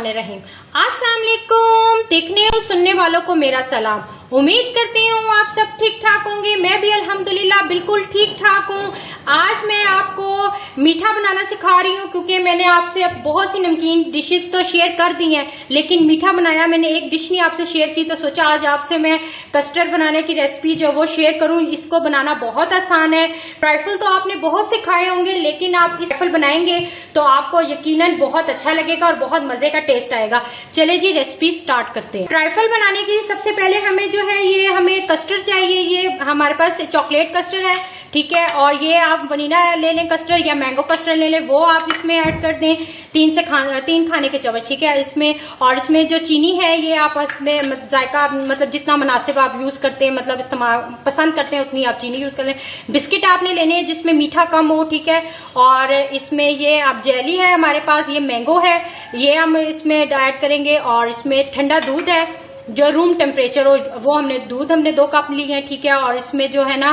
बिस्मिल्लाहिर्रहमानिर्रहीम। अस्सलाम वालेकुम। देखने और सुनने वालों को मेरा सलाम। उम्मीद करती हूँ आप सब ठीक ठाक होंगे। मैं भी अल्हम्दुलिल्लाह बिल्कुल ठीक ठाक हूँ। आज मैं आपको मीठा बनाना सिखा रही हूँ, क्योंकि मैंने आपसे बहुत सी नमकीन डिशेस तो शेयर कर दी हैं, लेकिन मीठा बनाया मैंने एक डिश नहीं आपसे शेयर की, तो सोचा आज आपसे मैं कस्टर्ड बनाने की रेसिपी जो वो शेयर करूँ। इसको बनाना बहुत आसान है। ट्राइफल तो आपने बहुत से खाए होंगे, लेकिन आप इस ट्राइफल बनाएंगे तो आपको यकीनन बहुत अच्छा लगेगा और बहुत मजे का टेस्ट आएगा। चले जी रेसिपी स्टार्ट करते हैं। ट्राइफल बनाने के लिए सबसे पहले हमें जो है ये हमें कस्टर्ड चाहिए। ये हमारे पास चॉकलेट कस्टर्ड है, ठीक है, और ये आप वनीला ले लें कस्टर्ड या मैंगो कस्टर्ड ले लें, वो आप इसमें ऐड कर दें 3 खाने के चम्मच, ठीक है इसमें। और इसमें जो चीनी है ये आप इसमें जायका मतलब जितना मुनासिब आप यूज करते हैं, मतलब इस्तेमाल पसंद करते हैं उतनी आप चीनी यूज कर लें। बिस्किट आपने लेने हैं जिसमें मीठा कम हो, ठीक है। और इसमें ये आप जेली है हमारे पास, ये मैंगो है, ये हम इसमें ऐड करेंगे। और इसमें ठंडा दूध है जो रूम टेम्परेचर हो, वो हमने 2 कप लिए हैं, ठीक है। और इसमें जो है ना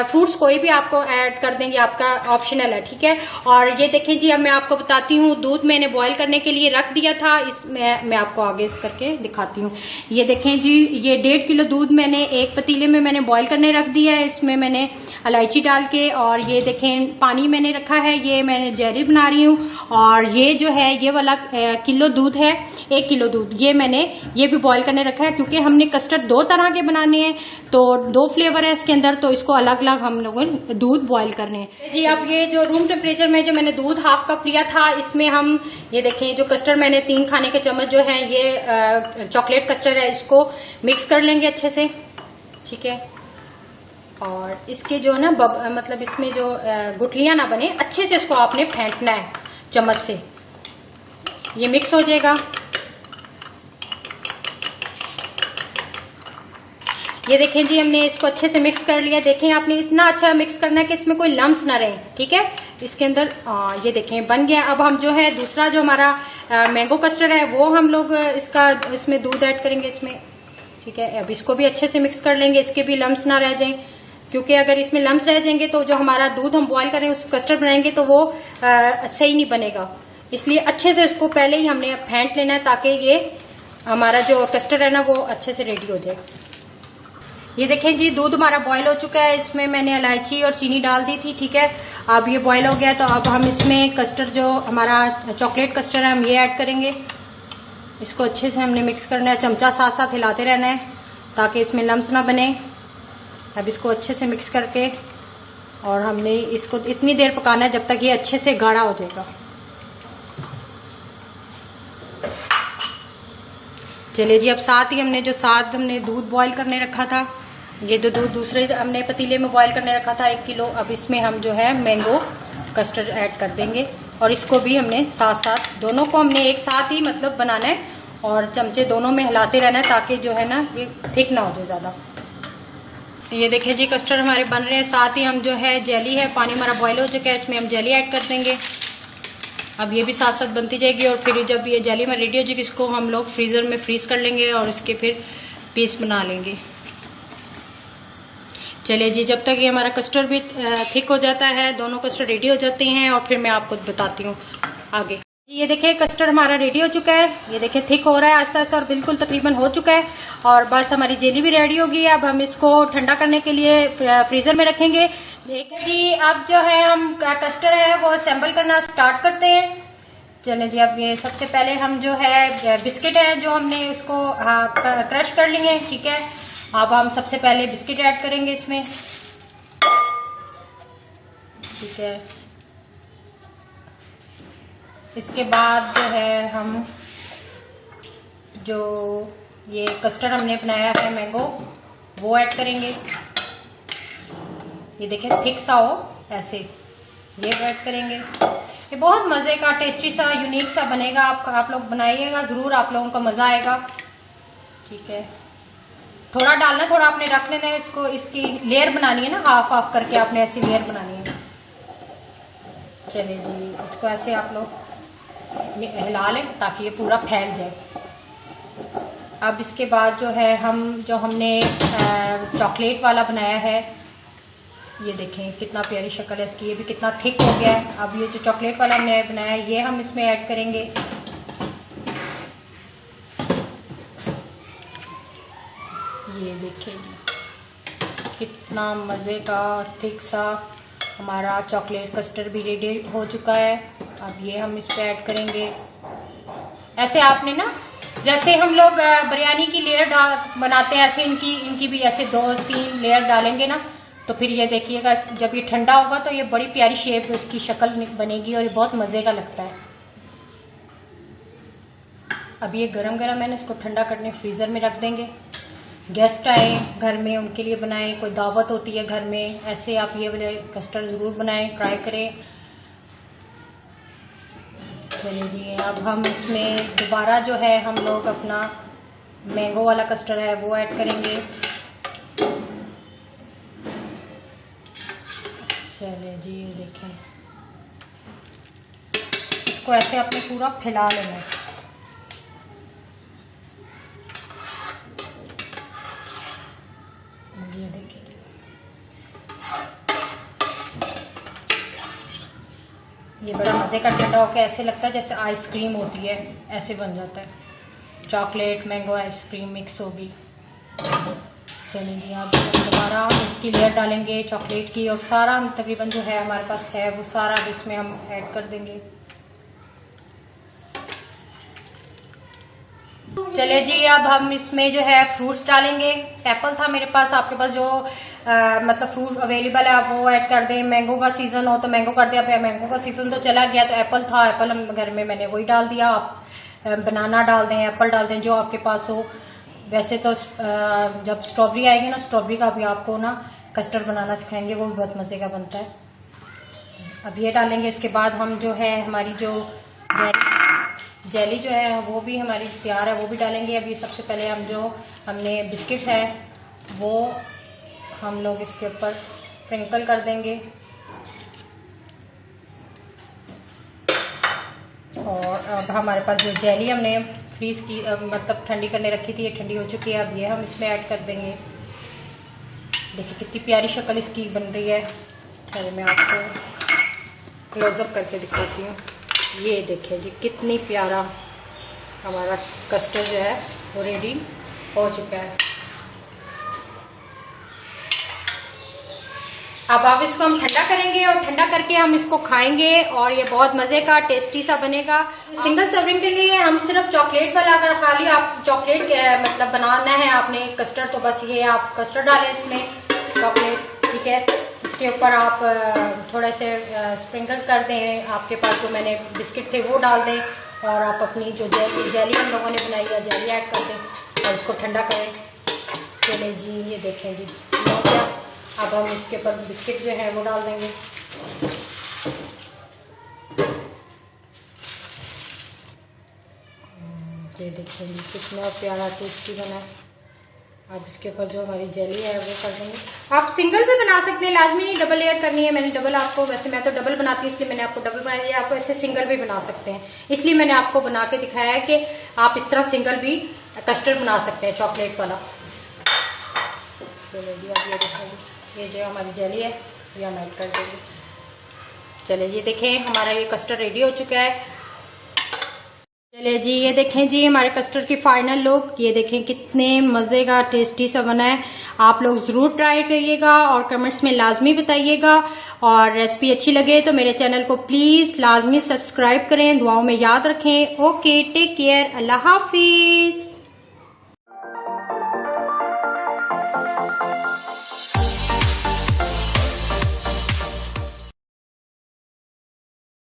फ्रूट्स कोई भी आपको ऐड कर देंगे, आपका ऑप्शनल है, ठीक है। और ये देखें जी, अब मैं आपको बताती हूँ, दूध मैंने बॉईल करने के लिए रख दिया था। इसमें मैं आपको आगे इस करके दिखाती हूँ। ये देखें जी, ये 1.5 किलो दूध मैंने एक पतीले में मैंने बॉईल करने रख दिया है। इसमें मैंने इलायची डाल के, और ये देखें पानी मैंने रखा है, ये मैंने जेली बना रही हूँ। और ये जो है ये वाला किलो दूध है, 1 किलो दूध ये मैंने ये भी बॉईल करने रखा है, क्योंकि हमने कस्टर्ड 2 तरह के बनाने हैं, तो 2 फ्लेवर है इसके अंदर, तो इसको अलग अलग हम लोगों ने दूध बॉईल करने हैं जी। अब ये जो रूम टेम्परेचर में जो मैंने दूध 1/2 कप लिया था, इसमें हम ये देखें जो कस्टर्ड मैंने 3 खाने के चम्मच जो है ये चॉकलेट कस्टर्ड है, इसको मिक्स कर लेंगे अच्छे से, ठीक है। और इसके जो है ना मतलब इसमें जो गुठलियां ना बने, अच्छे से इसको आपने फेंटना है चम्मच से, ये मिक्स हो जाएगा। ये देखें जी, हमने इसको अच्छे से मिक्स कर लिया। देखें आपने इतना अच्छा मिक्स करना है कि इसमें कोई लम्स ना रहे, ठीक है। इसके अंदर ये देखें बन गया। अब हम जो है दूसरा जो हमारा मैंगो कस्टर्ड है वो हम लोग इसमें दूध ऐड करेंगे इसमें, ठीक है। अब इसको भी अच्छे से मिक्स कर लेंगे, इसके भी लम्स ना रह जाएं, क्योंकि अगर इसमें लम्स रह जाएंगे तो जो हमारा दूध हम बॉईल करें उस कस्टर्ड बनाएंगे तो वो सही नहीं बनेगा। इसलिए अच्छे से इसको पहले ही हमने फेंट लेना है, ताकि ये हमारा जो कस्टर्ड है ना वो अच्छे से रेडी हो जाए। ये देखें जी, दूध हमारा बॉईल हो चुका है, इसमें मैंने इलायची और चीनी डाल दी थी, ठीक है। अब ये बॉईल हो गया, तो अब हम इसमें कस्टर्ड जो हमारा चॉकलेट कस्टर्ड है हम ये ऐड करेंगे। इसको अच्छे से हमने मिक्स करना है, चमचा साथ साथ हिलाते रहना है ताकि इसमें लम्स ना बने। अब इसको अच्छे से मिक्स करके, और हमने इसको इतनी देर पकाना है जब तक ये अच्छे से गाढ़ा हो जाएगा। चलिए जी, अब साथ ही हमने दूध बॉईल करने रखा था, ये जो दूध दूसरे हमने पतीले में बॉईल करने रखा था 1 किलो, अब इसमें हम जो है मैंगो कस्टर्ड ऐड कर देंगे। और इसको भी हमने साथ साथ दोनों को हमने एक साथ ही मतलब बनाना है, और चमचे दोनों में हिलाते रहना है ताकि जो है ना ये थिक ना हो जाए ज्यादा। ये देखिए जी, कस्टर्ड हमारे बन रहे हैं। साथ ही हम जो है जेली है, पानी हमारा बॉईल हो चुका है, इसमें हम जेली ऐड कर देंगे। अब ये भी साथ साथ बनती जाएगी, और फिर जब ये जेली में रेडी हो जाएगी इसको हम लोग फ्रीजर में फ्रीज कर लेंगे और इसके फिर पीस बना लेंगे। चलिए जी, जब तक ये हमारा कस्टर्ड भी थिक हो जाता है, दोनों कस्टर्ड रेडी हो जाते हैं, और फिर मैं आपको बताती हूँ आगे। ये देखिए कस्टर्ड हमारा रेडी हो चुका है, ये देखिए थिक हो रहा है आस्ते आस्ते, और बिल्कुल तकरीबन हो चुका है। और बस हमारी जेली भी रेडी होगी। अब हम इसको ठंडा करने के लिए फ्रीजर में रखेंगे। देखिए जी, अब जो है हम कस्टर्ड है वो असेंबल करना स्टार्ट करते हैं। चलिए जी, अब ये सबसे पहले हम जो है बिस्किट है जो हमने उसको क्रश कर लिए, ठीक है। अब हम सबसे पहले बिस्किट ऐड करेंगे इसमें, ठीक है। इसके बाद जो है हम जो ये कस्टर्ड हमने बनाया है मैंगो वो ऐड करेंगे। ये देखिए थिक सा हो ऐसे, ये ऐड करेंगे। ये बहुत मजे का टेस्टी सा यूनिक सा बनेगा। आप लोग बनाइएगा जरूर, आप लोगों का मजा आएगा, ठीक है। थोड़ा डालना, थोड़ा आपने रख लेना है इसको, इसकी लेयर बनानी है ना, हाफ हाफ करके आपने ऐसी लेयर बनानी है। चलिए जी, इसको ऐसे आप लोग हिला लें ताकि ये पूरा फैल जाए। अब इसके बाद जो है हमने चॉकलेट वाला बनाया है, ये देखें कितना प्यारी शक्ल है इसकी, ये भी कितना थिक हो गया है। अब ये जो चॉकलेट वाला हमने बनाया है ये हम इसमें ऐड करेंगे। देखिए जी कितना मज़े का थिक सा हमारा चॉकलेट कस्टर्ड भी रेडी हो चुका है। अब ये हम इस पे ऐड करेंगे। ऐसे आपने ना जैसे हम लोग बिरयानी की लेयर बनाते हैं, ऐसे इनकी भी ऐसे 2-3 लेयर डालेंगे ना, तो फिर ये देखिएगा जब ये ठंडा होगा तो ये बड़ी प्यारी शेप उसकी शक्ल बनेगी और ये बहुत मज़े का लगता है। अब ये गरम गरम है ना, इसको ठंडा करने फ्रीज़र में रख देंगे। गेस्ट आए घर में उनके लिए बनाएं, कोई दावत होती है घर में, ऐसे आप ये वाले कस्टर्ड ज़रूर बनाएं, ट्राई करें। चलिए जी अब हम इसमें दोबारा जो है हम लोग अपना मैंगो वाला कस्टर्ड है वो ऐड करेंगे। चलिए जी ये देखें, इसको ऐसे आपने पूरा फैला लेना है। ये देखिए ये बड़ा मज़े का ठंडा होकर ऐसे लगता है जैसे आइसक्रीम होती है, ऐसे बन जाता है। चॉकलेट मैंगो आइसक्रीम मिक्स होगी। चलिए जी अब दोबारा हम इसकी लेयर डालेंगे चॉकलेट की, और सारा हम तकरीबन जो है हमारे पास है वो सारा इसमें हम ऐड कर देंगे। चलिए जी अब हम इसमें जो है फ्रूट्स डालेंगे। एप्पल था मेरे पास, आपके पास जो मतलब फ्रूट अवेलेबल है आप वो ऐड कर दें। मैंगो का सीजन हो तो मैंगो कर दिया, फिर मैंगो का सीजन तो चला गया तो एप्पल था, एप्पल हम घर में मैंने वही डाल दिया। आप बनाना डाल दें, एप्पल डाल दें, जो आपके पास हो। वैसे तो जब स्ट्रॉबेरी आएगी ना, स्ट्रॉबेरी का भी आपको ना कस्टर्ड बनाना सिखाएंगे, वो भी बहुत मजे का बनता है। अब ये डालेंगे। इसके बाद हम जो है हमारी जो जेली जो है वो भी हमारी तैयार है, वो भी डालेंगे। अभी सबसे पहले हम जो हमने बिस्किट है वो हम लोग इसके ऊपर स्प्रिंकल कर देंगे, और अब हमारे पास जो जेली हमने फ्रीज की मतलब ठंडी करने रखी थी, ये ठंडी हो चुकी है। अब ये हम इसमें ऐड कर देंगे। देखिए कितनी प्यारी शक्ल इसकी बन रही है। चलिए मैं आपको क्लोजअप करके दिखाती हूँ। ये देखिए जी कितनी प्यारा हमारा कस्टर्ड जो है वो रेडी हो चुका है। अब इसको हम ठंडा करेंगे और ठंडा करके हम इसको खाएंगे, और ये बहुत मजे का टेस्टी सा बनेगा। सिंगल सर्विंग के लिए हम सिर्फ चॉकलेट वाला, अगर खाली आप चॉकलेट मतलब बनाना है आपने कस्टर्ड, तो बस ये आप कस्टर्ड डालें इसमें चॉकलेट, ठीक है। इसके ऊपर आप थोड़े से स्प्रिंकल कर दें, आपके पास जो मैंने बिस्किट थे वो डाल दें, और आप अपनी जो जेली हम लोगों ने बनाई है जेली ऐड कर दें और इसको ठंडा करें। चलिए जी ये देखें जी हो गया। अब हम इसके ऊपर बिस्किट जो है वो डाल देंगे। ये देखिए जी कितना प्यारा टेस्टी बना है। अब इसके ऊपर जो हमारी जेली है वो कर देंगे। आप सिंगल भी बना सकते हैं, लाजमी नहीं डबल लेयर करनी है। मैंने डबल आपको, वैसे मैं तो डबल बनाती हूँ इसलिए मैंने आपको डबल बनाया दिया। आप ऐसे सिंगल भी बना सकते हैं, इसलिए मैंने आपको बना के दिखाया है कि आप इस तरह सिंगल भी कस्टर्ड बना सकते हैं चॉकलेट वाला। चलिए जी अब ये देखिए ये जो हमारी जेली है ये हम ऐड कर देंगे। चलिए जी देखें हमारा ये कस्टर्ड रेडी हो चुका है। चलिए जी ये देखें जी हमारे कस्टर्ड की फाइनल लुक। ये देखें कितने मजे का टेस्टी सा बना है। आप लोग जरूर ट्राई करिएगा और कमेंट्स में लाजमी बताइएगा, और रेसिपी अच्छी लगे तो मेरे चैनल को प्लीज लाजमी सब्सक्राइब करें, दुआओं में याद रखें। ओके टेक केयर, अल्लाह हाफिज।